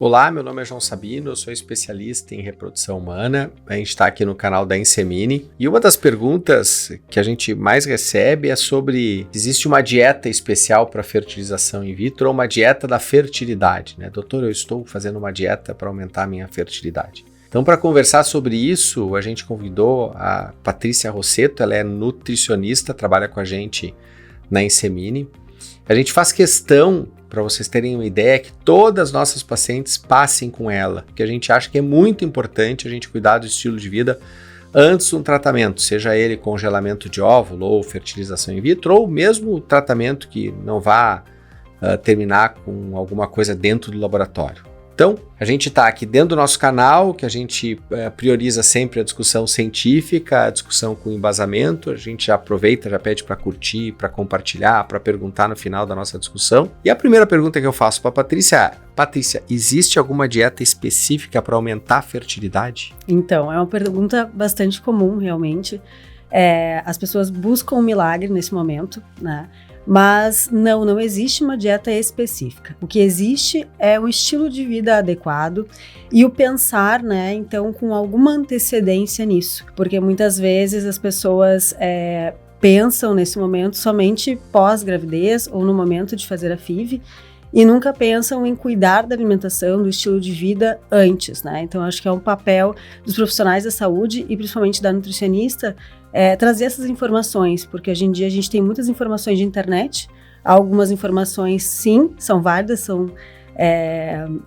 Olá, meu nome é João Sabino, eu sou especialista em reprodução humana. A gente está aqui no canal da Insemine e uma das perguntas que a gente mais recebe é sobre se existe uma dieta especial para fertilização in vitro ou uma dieta da fertilidade, né? Doutor, eu estou fazendo uma dieta para aumentar a minha fertilidade. Então, para conversar sobre isso, a gente convidou a Patrícia Rossetto, ela é nutricionista, trabalha com a gente na Insemine. A gente faz questão, para vocês terem uma ideia, que todas as nossas pacientes passem com ela, porque a gente acha que é muito importante a gente cuidar do estilo de vida antes de um tratamento, seja ele congelamento de óvulo ou fertilização in vitro, ou mesmo tratamento que não vá terminar com alguma coisa dentro do laboratório. Então, a gente está aqui dentro do nosso canal, que a gente prioriza sempre a discussão científica, a discussão com embasamento. A gente já aproveita, já pede para curtir, para compartilhar, para perguntar no final da nossa discussão. E a primeira pergunta que eu faço para a Patrícia é: Patrícia, existe alguma dieta específica para aumentar a fertilidade? Então, é uma pergunta bastante comum, realmente. As pessoas buscam um milagre nesse momento, né? Mas não existe uma dieta específica. O que existe é um estilo de vida adequado e o pensar, né, então, com alguma antecedência nisso. Porque muitas vezes as pessoas pensam nesse momento somente pós-gravidez ou no momento de fazer a FIV e nunca pensam em cuidar da alimentação, do estilo de vida antes, né? Então, acho que é um papel dos profissionais da saúde e principalmente da nutricionista trazer essas informações, porque hoje em dia a gente tem muitas informações de internet, algumas informações sim, são válidas, são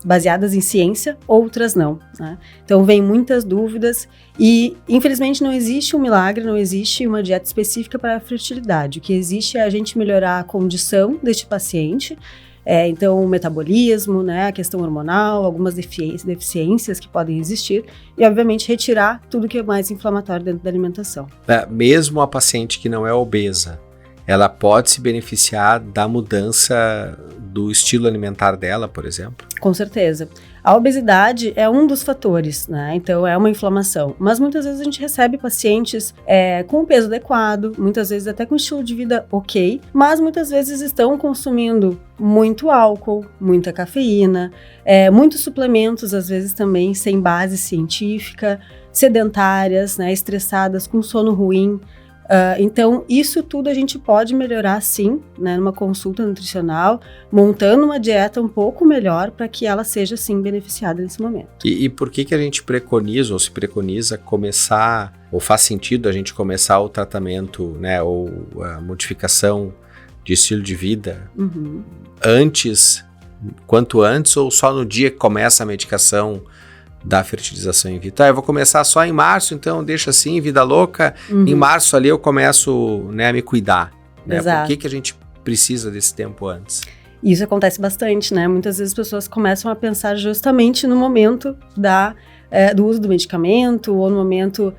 baseadas em ciência, outras não, né? Então vem muitas dúvidas e infelizmente não existe um milagre, não existe uma dieta específica para a fertilidade. O que existe é a gente melhorar a condição deste paciente, então o metabolismo, né, a questão hormonal, algumas deficiências que podem existir e obviamente retirar tudo que é mais inflamatório dentro da alimentação. Mesmo a paciente que não é obesa, ela pode se beneficiar da mudança do estilo alimentar dela, por exemplo? Com certeza. A obesidade é um dos fatores, né? Então é uma inflamação. Mas muitas vezes a gente recebe pacientes com peso adequado, muitas vezes até com estilo de vida ok, mas muitas vezes estão consumindo muito álcool, muita cafeína, muitos suplementos, às vezes também sem base científica, sedentárias, né? Estressadas, com sono ruim. Então, isso tudo a gente pode melhorar sim, né, numa consulta nutricional, montando uma dieta um pouco melhor para que ela seja sim beneficiada nesse momento. E por que a gente preconiza ou se preconiza começar, ou faz sentido a gente começar o tratamento, né, ou a modificação de estilo de vida quanto antes ou só no dia que começa a medicação da fertilização in vitro? Eu vou começar só em março, então deixa assim, vida louca. Em março ali eu começo, né, a me cuidar. Né? Por que a gente precisa desse tempo antes? Isso acontece bastante, né? Muitas vezes as pessoas começam a pensar justamente no momento do uso do medicamento ou no momento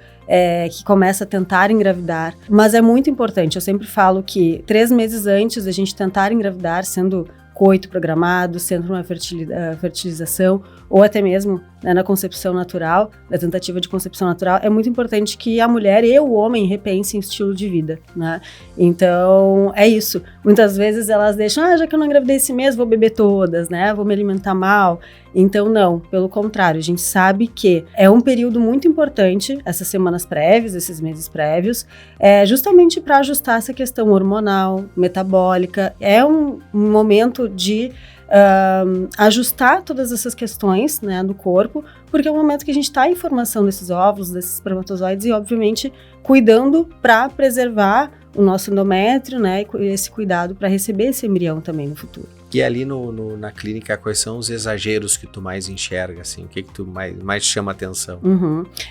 que começa a tentar engravidar. Mas é muito importante, eu sempre falo que 3 meses antes da gente tentar engravidar, sendo coito programado, sendo uma fertilização ou até mesmo, né, na concepção natural, na tentativa de concepção natural, é muito importante que a mulher e o homem repensem o estilo de vida, né? Então, é isso. Muitas vezes elas deixam, já que eu não engravidei esse mês, vou beber todas, né? Vou me alimentar mal. Então, não. Pelo contrário, a gente sabe que é um período muito importante, essas semanas prévias, esses meses prévios, justamente para ajustar essa questão hormonal, metabólica. É um momento de ajustar todas essas questões, né, do corpo, porque é o momento que a gente está em formação desses óvulos, desses espermatozoides e, obviamente, cuidando para preservar o nosso endométrio, né, e esse cuidado para receber esse embrião também no futuro. E ali na clínica, quais são os exageros que tu mais enxerga, assim? O que tu mais chama atenção?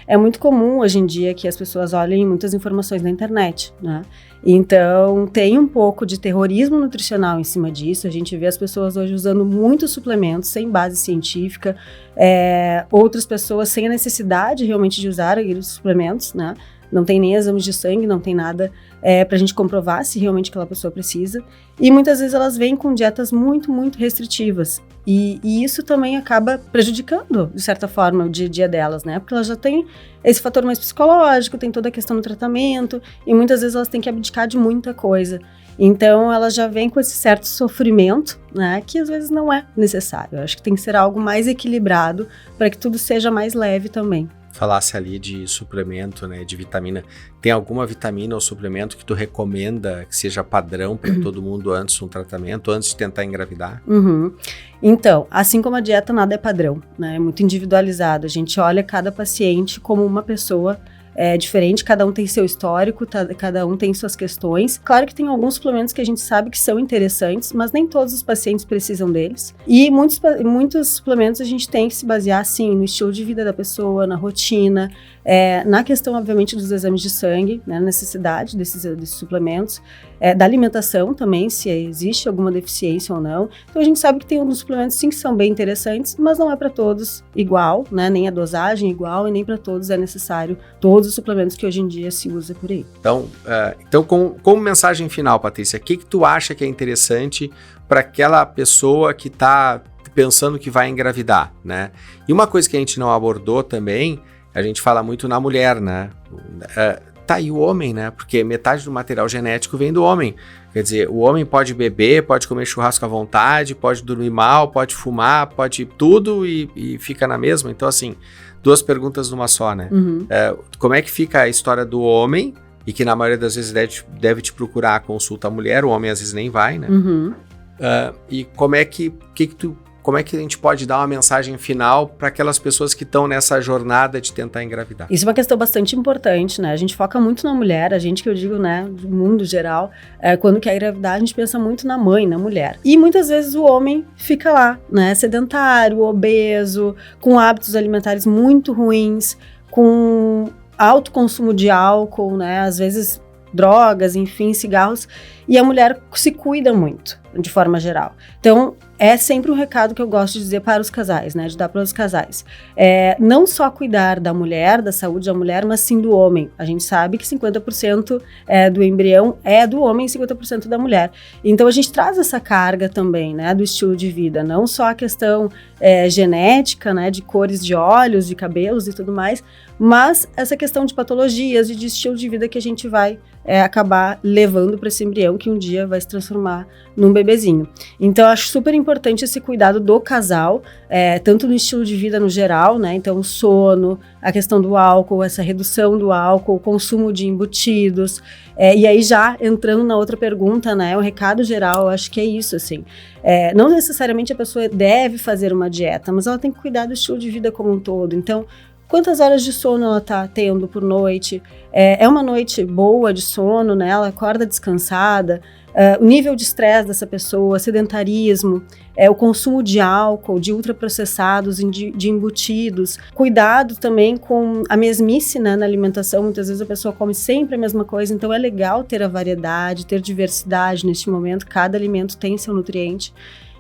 É muito comum hoje em dia que as pessoas olhem muitas informações na internet, né? Então, tem um pouco de terrorismo nutricional em cima disso. A gente vê as pessoas hoje usando muitos suplementos sem base científica, outras pessoas sem a necessidade realmente de usar aqueles suplementos, né? Não tem nem exames de sangue, não tem nada para a gente comprovar se realmente aquela pessoa precisa. E muitas vezes elas vêm com dietas muito, muito restritivas. E isso também acaba prejudicando, de certa forma, o dia a dia delas, né? Porque elas já têm esse fator mais psicológico, tem toda a questão do tratamento, e muitas vezes elas têm que abdicar de muita coisa. Então, ela já vem com esse certo sofrimento, né, que às vezes não é necessário. Eu acho que tem que ser algo mais equilibrado para que tudo seja mais leve também. Falasse ali de suplemento, né, de vitamina. Tem alguma vitamina ou suplemento que tu recomenda que seja padrão para todo mundo antes de um tratamento, antes de tentar engravidar? Então, assim como a dieta, nada é padrão, né? É muito individualizado. A gente olha cada paciente como uma pessoa diferente, cada um tem seu histórico, cada um tem suas questões. Claro que tem alguns suplementos que a gente sabe que são interessantes, mas nem todos os pacientes precisam deles. E muitos suplementos a gente tem que se basear, sim, no estilo de vida da pessoa, na rotina, na questão, obviamente, dos exames de sangue, né, na necessidade desses suplementos, da alimentação também, se existe alguma deficiência ou não. Então, a gente sabe que tem alguns suplementos, sim, que são bem interessantes, mas não é para todos igual, né, nem a dosagem igual e nem para todos é necessário todos os suplementos que hoje em dia se usa por aí. Então como mensagem final, Patrícia, o que tu acha que é interessante para aquela pessoa que está pensando que vai engravidar, né? E uma coisa que a gente não abordou também, a gente fala muito na mulher, né? Tá aí o homem, né? Porque metade do material genético vem do homem. Quer dizer, o homem pode beber, pode comer churrasco à vontade, pode dormir mal, pode fumar, pode tudo e fica na mesma. Então, assim, 2 perguntas numa só, né? Como é que fica a história do homem, e que na maioria das vezes deve te procurar a consulta a mulher, o homem às vezes nem vai, né? E como é que a gente pode dar uma mensagem final para aquelas pessoas que estão nessa jornada de tentar engravidar? Isso é uma questão bastante importante, né? A gente foca muito na mulher, a gente que eu digo, né, do mundo geral, quando quer engravidar, a gente pensa muito na mãe, na mulher. E muitas vezes o homem fica lá, né, sedentário, obeso, com hábitos alimentares muito ruins, com alto consumo de álcool, né, às vezes drogas, enfim, cigarros, e a mulher se cuida muito, de forma geral. Então, é sempre um recado que eu gosto de dizer para os casais, né, de dar para os casais. Não só cuidar da mulher, da saúde da mulher, mas sim do homem. A gente sabe que 50% do embrião é do homem e 50% da mulher. Então, a gente traz essa carga também, né, do estilo de vida, não só a questão genética, né, de cores de olhos, de cabelos e tudo mais, mas essa questão de patologias e de estilo de vida que a gente vai acabar levando para esse embrião que um dia vai se transformar num bebezinho. Então, eu acho super importante esse cuidado do casal, tanto no estilo de vida no geral, né? Então, o sono, a questão do álcool, essa redução do álcool, o consumo de embutidos. E aí, já entrando na outra pergunta, né? O recado geral, eu acho que é isso, assim. Não necessariamente a pessoa deve fazer uma dieta, mas ela tem que cuidar do estilo de vida como um todo. Então, quantas horas de sono ela está tendo por noite? É uma noite boa de sono, né? Ela acorda descansada? O nível de estresse dessa pessoa, sedentarismo, o consumo de álcool, de ultraprocessados, de embutidos. Cuidado também com a mesmice, né, na alimentação. Muitas vezes a pessoa come sempre a mesma coisa, então é legal ter a variedade, ter diversidade neste momento. Cada alimento tem seu nutriente.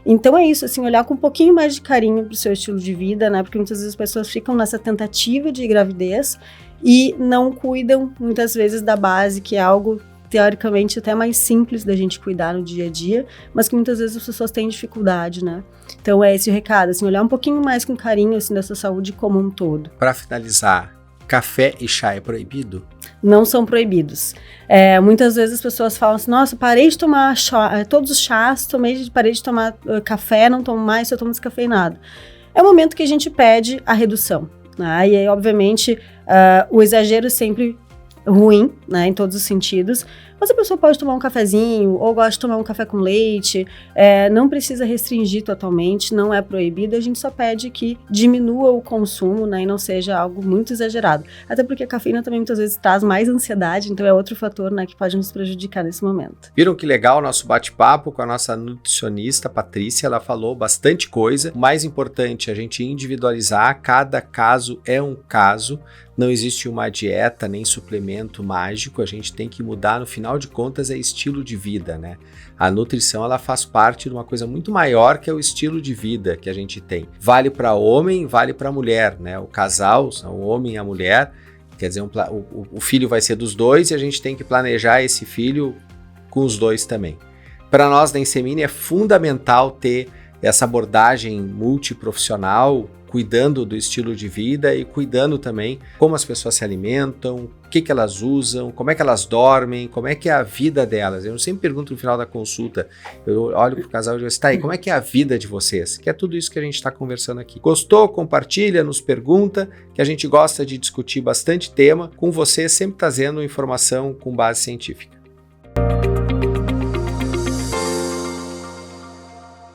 Então é isso, assim, olhar com um pouquinho mais de carinho pro seu estilo de vida, né? Porque muitas vezes as pessoas ficam nessa tentativa de gravidez e não cuidam, muitas vezes, da base, que é algo, teoricamente, até mais simples da gente cuidar no dia a dia, mas que muitas vezes as pessoas têm dificuldade, né? Então é esse o recado, assim, olhar um pouquinho mais com carinho, assim, dessa saúde como um todo. Para finalizar, café e chá é proibido? Não são proibidos. Muitas vezes as pessoas falam assim, nossa, parei de tomar todos os chás, parei de tomar café, não tomo mais, só tomo descafeinado. É o momento que a gente pede a redução, né? E aí, obviamente, o exagero sempre ruim, né, em todos os sentidos, mas a pessoa pode tomar um cafezinho, ou gosta de tomar um café com leite, não precisa restringir totalmente, não é proibido, a gente só pede que diminua o consumo, né, e não seja algo muito exagerado, até porque a cafeína também muitas vezes traz mais ansiedade, então é outro fator, né, que pode nos prejudicar nesse momento. Viram que legal o nosso bate-papo com a nossa nutricionista Patrícia, ela falou bastante coisa, o mais importante é a gente individualizar, cada caso é um caso, não existe uma dieta nem suplemento mágico, a gente tem que mudar, no final de contas é estilo de vida, né? A nutrição, ela faz parte de uma coisa muito maior que é o estilo de vida que a gente tem. Vale para homem, vale para mulher, né? O casal, o homem e a mulher, quer dizer, o filho vai ser dos dois e a gente tem que planejar esse filho com os dois também. Para nós da Insemini é fundamental ter essa abordagem multiprofissional cuidando do estilo de vida e cuidando também como as pessoas se alimentam, o que elas usam, como é que elas dormem, como é que é a vida delas. Eu sempre pergunto no final da consulta, eu olho pro casal e digo assim, tá aí, como é que é a vida de vocês? Que é tudo isso que a gente está conversando aqui. Gostou? Compartilha, nos pergunta, que a gente gosta de discutir bastante tema com você, sempre trazendo informação com base científica.